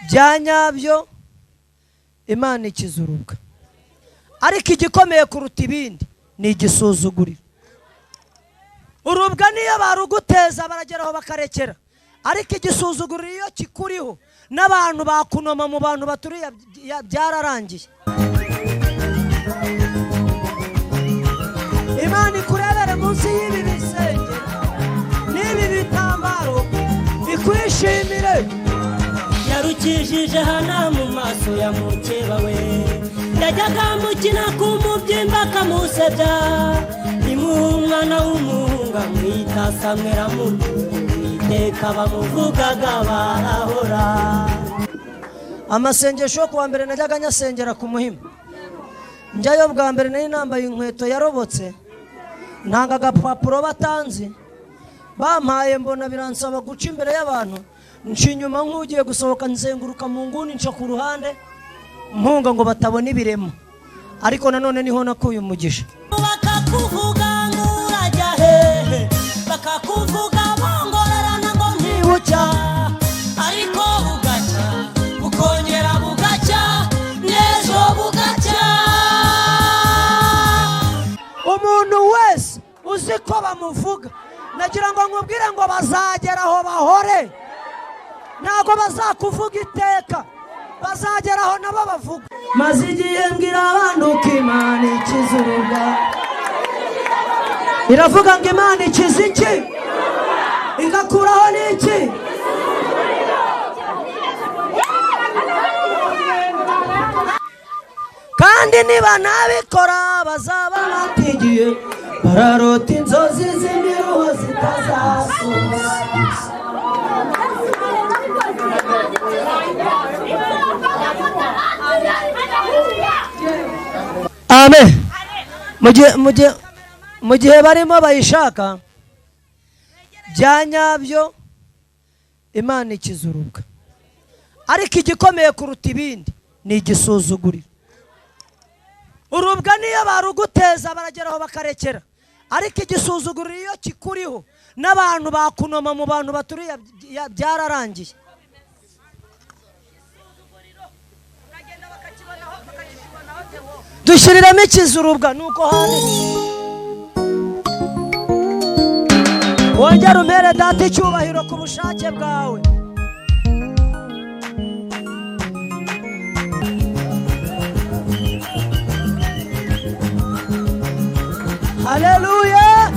byanyabyo Imana ikizurubwa, ariko igikomeye kuruta ibindi ni igisuzuguriro. Urubwa niyo baruguteza barageraho bakarekera, ariko igisuzuguriro iyo kikuriho n'abantu bakunoma mu bantu baturiye byararangiye. Imana ikurebere munsi y'ibi bisenge n'ibi bitambaro ikwishimire. Yarukishije hana mu maso ya mukeba we, yajyaga mukina ku mubyimba akamusebya, umwana w'umuhungu amwita Samwera iteka bamuvugaga barahora. Amasengesho yo kuwa mbere najyaga nyasengera ku Muhima. Njyayo bwa mbere nari nambaye inkweto yarobotse, ntanga agapapuro batanzi bampaye, mbona biransaba guca imbere y'abantu, nca inyuma nk'ugiye gusohoka, nzenguruka mu nguni nca ku ruhande mpunga ngo batabona ibiremo, ariko nanone niho nakuye umugisha. Bakakuvuga ngo urajya hehe, bakakuvuga bongorerana ngo ntibucya, ariko bugacya bukongera bugacya n'ejo bugacya. Umuntu wese uzi ko bamuvuga, nagira ngo nkubwire ngo bazagera aho bahore, ntabwo bazakuvuga iteka, bazagera aho nabo bavuga. Maze igihe mbwira abantu ko Imana ikizurubwa, iravuga ngo Imana ikiza iki igakuraho n'iki. Kandi niba nabikora bazaba batigiye, bararota inzozi z'imiruho zitazasoza. Amen. Mu gihe barimo bayishaka byanyabyo Imana ikizurubwa, ariko igikomeye kuruta ibindi ni igisuzuguriro. Urubwa niyo baruguteza barageraho bakarekera, ariko igisuzuguriro iyo kikuriho n'abantu bakunoma mu bantu baturiye byararangiye. Dushiriramo ikizurubwa nuko hane wongera umere data icyubahiro ku bushake bwawe. Haleluya.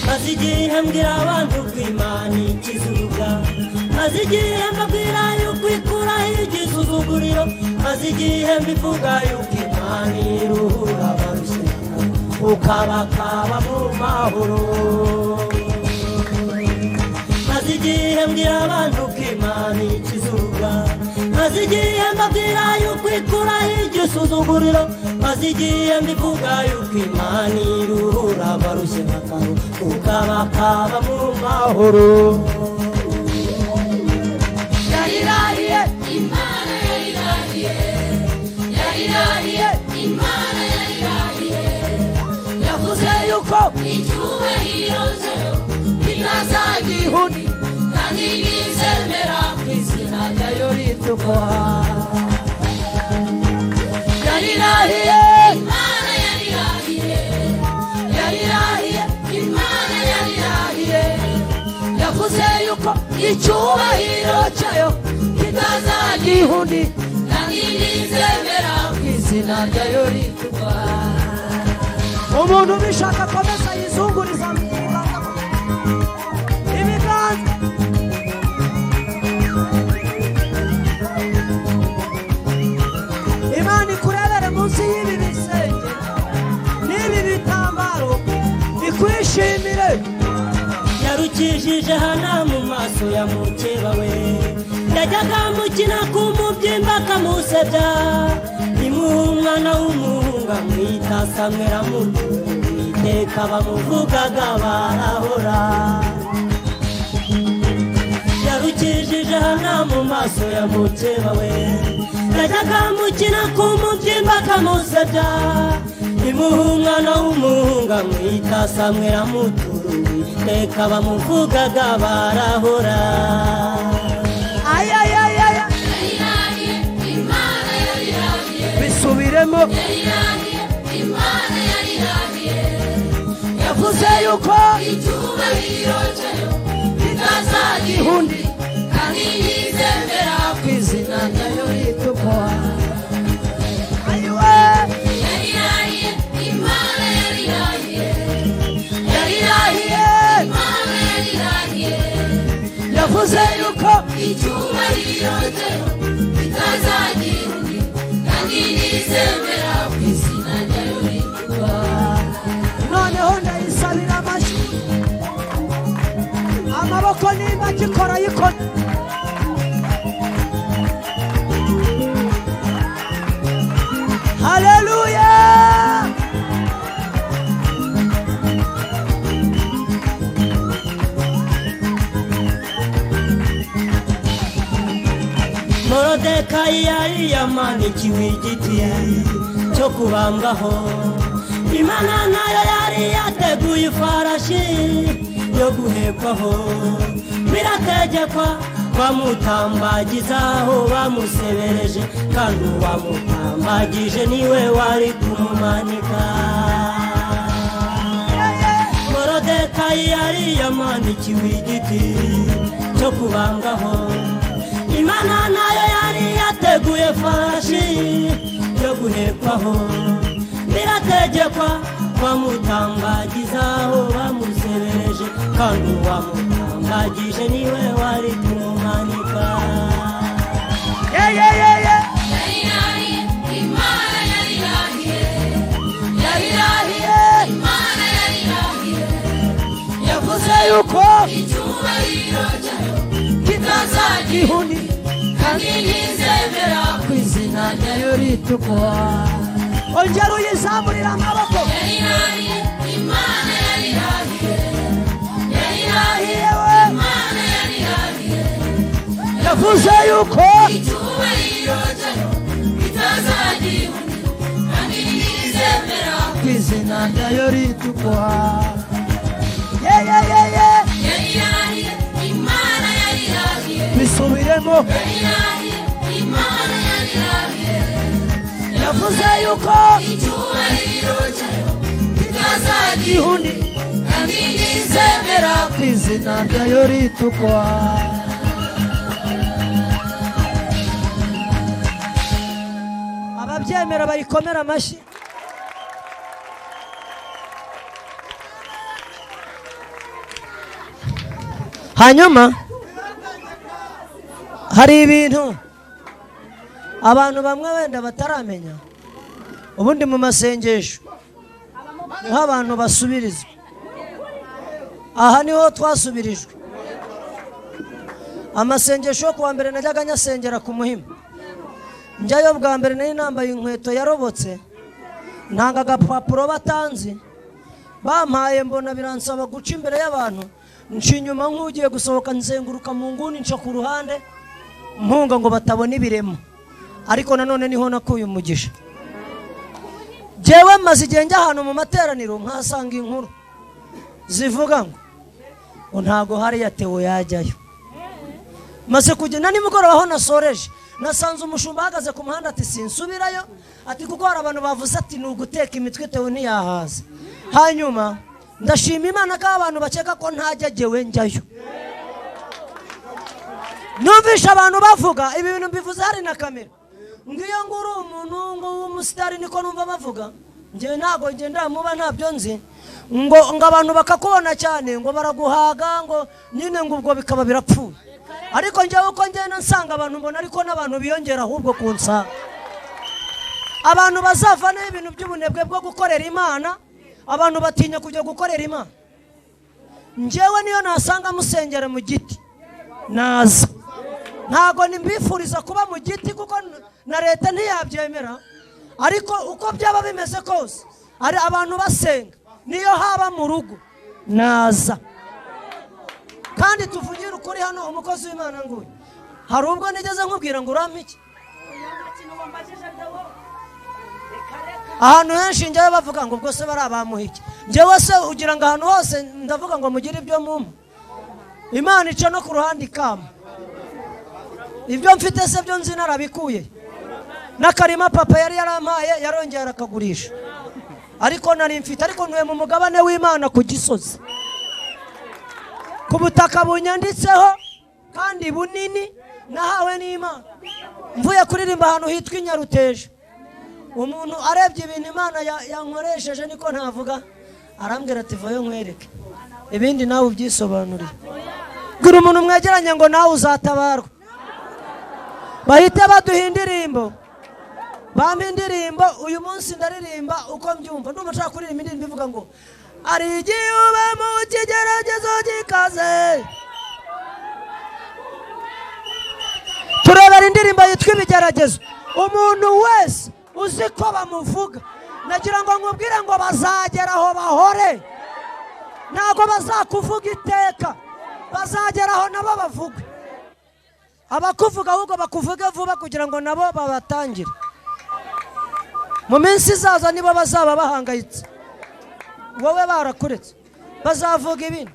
Maze igihe mbwira abantu ko Imana ikizurubwa, maze igihe mbabwira yuko ikuraho igisuzuguriro, maze igihe mbivuga yuko Imana iruhura abarushye ukabakaba mu mahoro. Maze igihe mbwira abantu ko Imana ikizurubwa, maze igihe mbabwira yuko ikuraho igisuzuguriro, maze igihe mbivuga yuko Imana iruhura abarushye ukabakaba mu mahoro. Yarirahiye Imana yarirahiye, yarirahiye Imana yarirahiye, yavuze yuko icyubahiro cyayo bitazagihuni, kandi nizemera ku izina ryayo ritukwa. Yarirahiye Imana yarirahiye, yarirahiye Imana yarirahiye, yavuze yuko icyubahiro cyayo kitazagihuni, kandi nizemera ku izina ryayo ritukwa. Umuntu ubishaka komeza yizunguriza ibiganza. Imana ikurebere munsi y'ibi bisenge n'ibi bitambaro ikwishimire. Yarukishije hana mu maso ya mukeba we, yajyaga mukina ku mubyimba akamusebya, umwana w'umuhungu amwita Samwera iteka bamuvugaga barahora. Yarukishije hana mu maso ya mukeba we, yajyaga mukina ku mubyimba akamusebya, umwana w'umuhungu amwita Samwera reka bamuvugaga barahora ayayayaya bisubiremo yavuze yuko icyubahiro cyayo kitazagihundi kandi yizemera ku izina ryayo ritukwa ayiwe yarirahiye Imana yarirahiye yarirahiye Imana yarirahiye yavuze yuko icyubahiro cyayo kitazagihundi kandi yizemera ku izina ryayo ritukwa noneho ndayisabira amashyi amaboko nimba gikora yikora haleluya Morodekayi yari yamanikiwe igiti cyo kubambwaho Imana nayo yari yateguye ifarashi yo guhekwaho birategekwa bamutambagizaho bamusebereje kandi uwamutambagije niwe wari kumumanika Morodekayi yari yamanikiwe igiti cyo kubambwaho Imana nayo yari yateguye farashi yo guhekwaho birategekwa bamutambagizaho bamusebereje kandi uwamutambagije niwe wari kumumanika yarirahiye Imana yarirahiye yarirahiye Imana yarirahiye yavuze yuko icyubahiro cyayo kitazagihundi kandi yizemera ku izina ryayo ritukwa ongera uyizamurira amaboko yarirahiye Imana yarirahiye yarirahiye we Imana yarirahiye yavuze yuko icyubahiro cyayo kitazagihundi kandi yizemera ku izina ryayo ritukwa yeyeyeye yarirahiye Imana yarirahiye bisubiremo yarirahiye Imana yarirahiye yavuze yuko icyubahiro cyayo kitazagihundi ihundi kandi yizemera ku izina ryayo ritukwa ababyemera bayikomera amashyi hanyuma hari ibintu abantu bamwe wenda bataramenya ubundi mu masengesho niho abantu basubirizwa aha niho twasubirijwe amasengesho yo kuwa mbere najyaga nyasengera ku Muhima njyayo bwa mbere nari nambaye inkweto yarobotse ntanga agapapuro batanzi bampaye mbona biransaba guca imbere y'abantu nca inyuma nk'ugiye gusohoka nzenguruka mu nguni nca ku ruhande mpunga ngo batabona ibiremo ariko nanone niho nakuye umugisha jewe maze igihe njya ahantu mu materaniro nkasanga inkuru zivuga ngo ntago hari yatewe yajyayo maze kugenda nimugoroba aho nasoreje nasanze umushumba ahagaze ku muhanda ati sinsubirayo ati kuko hari abantu bavuze ati ni uguteka imitwe tewe ntiyahaza hanyuma ndashima Imana ko abantu bakeka ko ntajyagewe njyayo numvisha abantu bavuga ibi bintu mbivuze hari na kamera ngiyo nguru umuntu ngo w'umusitari niko numva bavuga njye ntago njye ndamuba ntabyo nzi ngo abantu bakakubona cyane ngo baraguhaga ngo nyine ngo ubwo bikaba birapfuye ariko njyewe uko ngenda nsanga abantu mbona ariko n'abantu biyongera ahubwo kunsanga abantu bazavanaho ibintu by'ubunebwe bwo gukorera Imana abantu batinya kujya gukorera Imana njyewe niyo nasanga musengera mu giti naza ntago nimbifuriza kuba mu giti kuko na leta ntiyabyemera ariko uko byaba bimeze kose ari abantu basenga niyo haba mu rugo naza kandi tuvugira ukuri hano umukozi w'Imana nguyu hari ubwo nigeze nkubwira ngo urampiki ahantu henshi njyewe bavuga ngo ubwo se bari abamuhiki njyewe se ugira ngo ahantu hose ndavuga ngo mugire ibyo mumpa. Imana ica no ku ruhande ikama. Ibyo mfite se byo nzi narabikuye. N'akarima papa yari yarampaye yarongera akagurisha. Ariko nari mfite, ariko ntuye mu mugabane w'Imana ku Gisozi. Ku butaka bunyanditseho kandi bunini nahawe n'Imana. Mvuye kuririmba ahantu hitwa Nyaruteje. Umuntu arebye ibintu Imana yankoresheje niko ntavuga, arambwira ati vayo nkwereke ibindi nawe ubyisobanurire. Gira umuntu mwegeranye ngo nawe uzatabarwa. Bahite baduha indirimbo. Bampa indirimbo uyu munsi ndaririmba uko mbyumva. Ndumva nshaka kuririmba indirimbo ivuga ngo ari igihe uba mu kigeragezo gikaze. Turebera indirimbo yitwa Ibigeragezo. Umuntu wese uzi ko bamuvuga, nagira ngo nkubwire ngo bazagera aho bahore. Ntabwo bazakuvuga iteka, bazagera aho nabo bavuga. Abakuvuga ahubwo bakuvuge vuba kugira ngo nabo babatangire. Mu minsi izaza nibo bazaba bahangayitse, wowe barakuretse, bazavuga ibindi.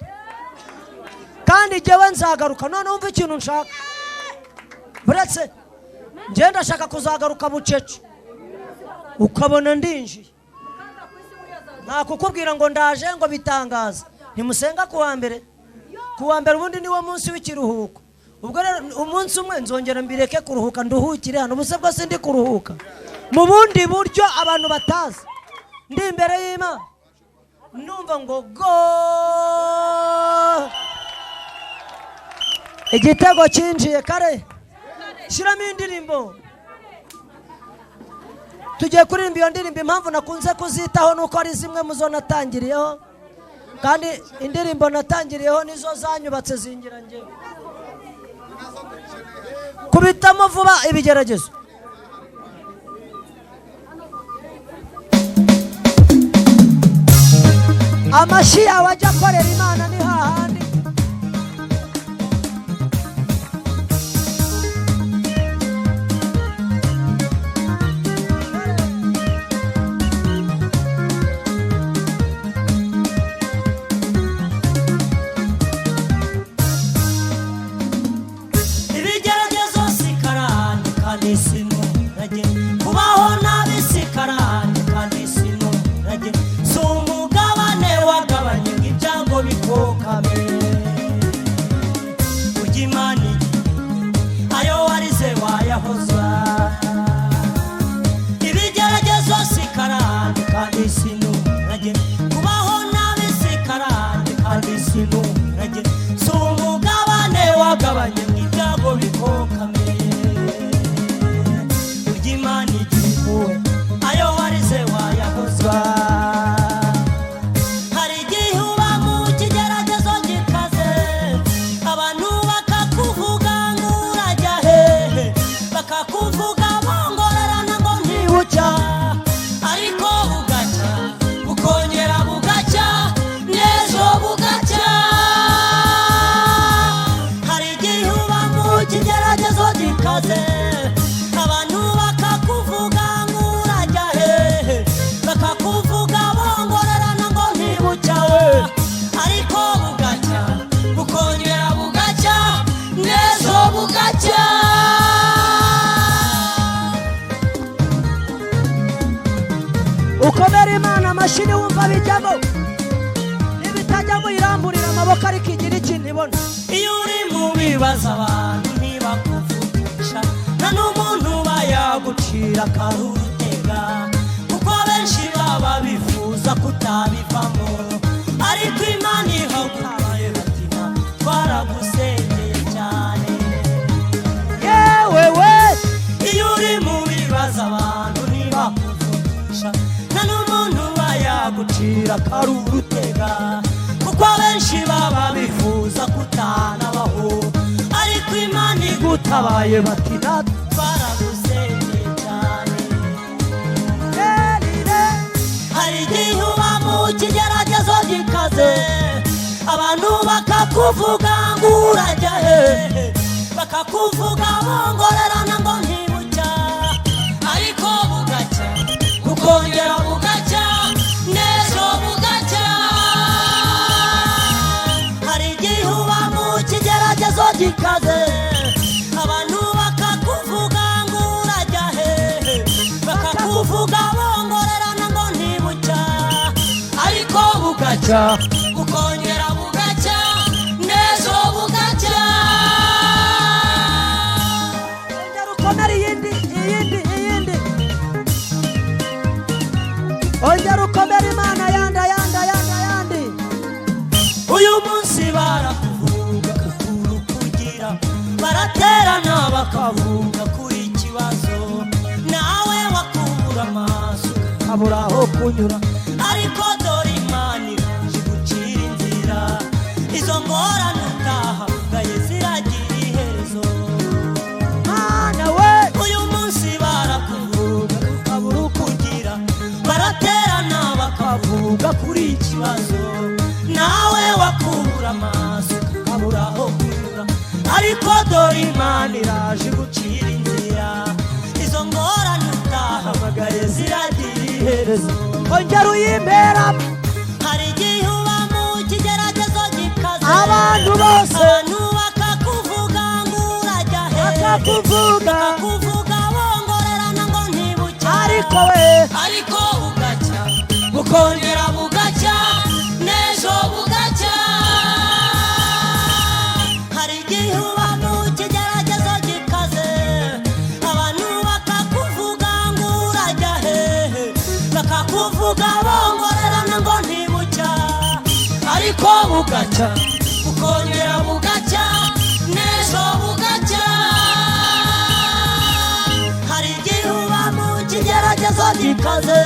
Kandi jyewe nzagaruka. None umva ikintu nshaka, buretse njye ndashaka kuzagaruka bucece ukabona ndinjiye. Nta kukubwira ngo ndaje ngo bitangaza. Ntimusenga kuwa mbere. Kuwa mbere ubundi niwo munsi w'ikiruhuko. Ubwo rero umunsi umwe nzongera mbireke kuruhuka nduhukire hano. Ubuse bwose ndi kuruhuka mu bundi buryo abantu batazi. Ndi imbere y'Imana numva ngo go igitego cyinjiye kare. Shiramo indirimbo. Tugiye kuririmba iyo ndirimbo. Impamvu nakunze kuzitaho nuko ari zimwe muzo natangiriyeho, kandi indirimbo natangiriyeho nizo zanyubatse zingira nge. Kubitamo vuba Ibigeragezo. Amashi yawe ajya akorera Imana ni hahandi. Kubaho nabi si karande kandi sinurage. Si umugabane wagabanye ibyago bikokame. Ujya Imana ayo warize wayahoza. Ibigeragezo si karande kandi sinurage. Kubaho nabi si karande kandi sinurage. Si umugabane wagabanye ibyago bikokame. Ayo warize wayahozwa. Hari igihe uba mu kigeragezo gikaze, abantu bakakuvuga ngo urajya hehe, bakakuvuga bongorerana ngo ntibucya, ariko bugacya bukongera bugacya n'ejo bugacya. Hari igihe uba mu kigeragezo gikaze, abantu bakakuvuga ngo urajya hehe, bakakuvuga bongorerana ngo ntibucyawe, ariko bugacya bukongera bugacya n'ejo bugacya. Ukomera Imana amashyi wumva bijyamo. Nibitajyamo iramburira amaboko ariko igira ikintu ibona. Iyo uri mu bibazo abantu ntibakuvugisha, nta n'umuntu bayagucira akarutega, kuko benshi baba bifuza kutabivamo, ariko Imana ihagutaye batima twaragusengeye cyane. Yewe we, iyo uri mu bibazo abantu ntibakuvugisha, nta n'umuntu bayagucira akarutega, kuko benshi baba bifuza kutanabaho, ariko Imana igutabaye bati twaragusengeye cyane. Hari igihe uba mu kigeragezo gikaze, abantu bakakuvuga ngo urajya hehe, bakakuvuga bongorerana ngo ntibucya, ariko bugacya bukongera bugacya n'ejo bugacya. gikaze abantu bakakuvuga ngo urajya hehe bakakuvuga bongorerana ngo ntibucya ariko bugacya bukongera bugacya n'ejo bugacya ongera ukomere iyindi ongera ukomere Imana yandi uyu munsi barakuvuga kukuru kugira baraterana bakavuga kuri ikibazo nawe wakubura amaso abura aho kunyura ariko dore Imana iraje gucira inzira izo ngorane utaha gaye ziragira iherezo Mana we uyu munsi barakuvuga kukabura kugira baraterana bakavuga kuri ikibazo nawe wakubura amaso ukabura aho kunyura ariko dore Imana iraje gucira inzira izo ngorane utahamagaye ziragira iherezo ongera uyimbera hari igihe uba mu kigeragezo gikaze abantu bose abantu bakakuvuga ngo urajya hehe bakakuvuga bongorerana ngo ntibucya ariko we ariko bugacya bukongera bugacya n'ejo bugacya hari igihe uba mu kigeragezo gikaze abantu bakakuvuga ngo urajya hehe bakakuvuga bongorerana ngo ntibucya ariko bugacya bukongera bugacya n'ejo bugacya hari igihe uba mu kigeragezo gikaze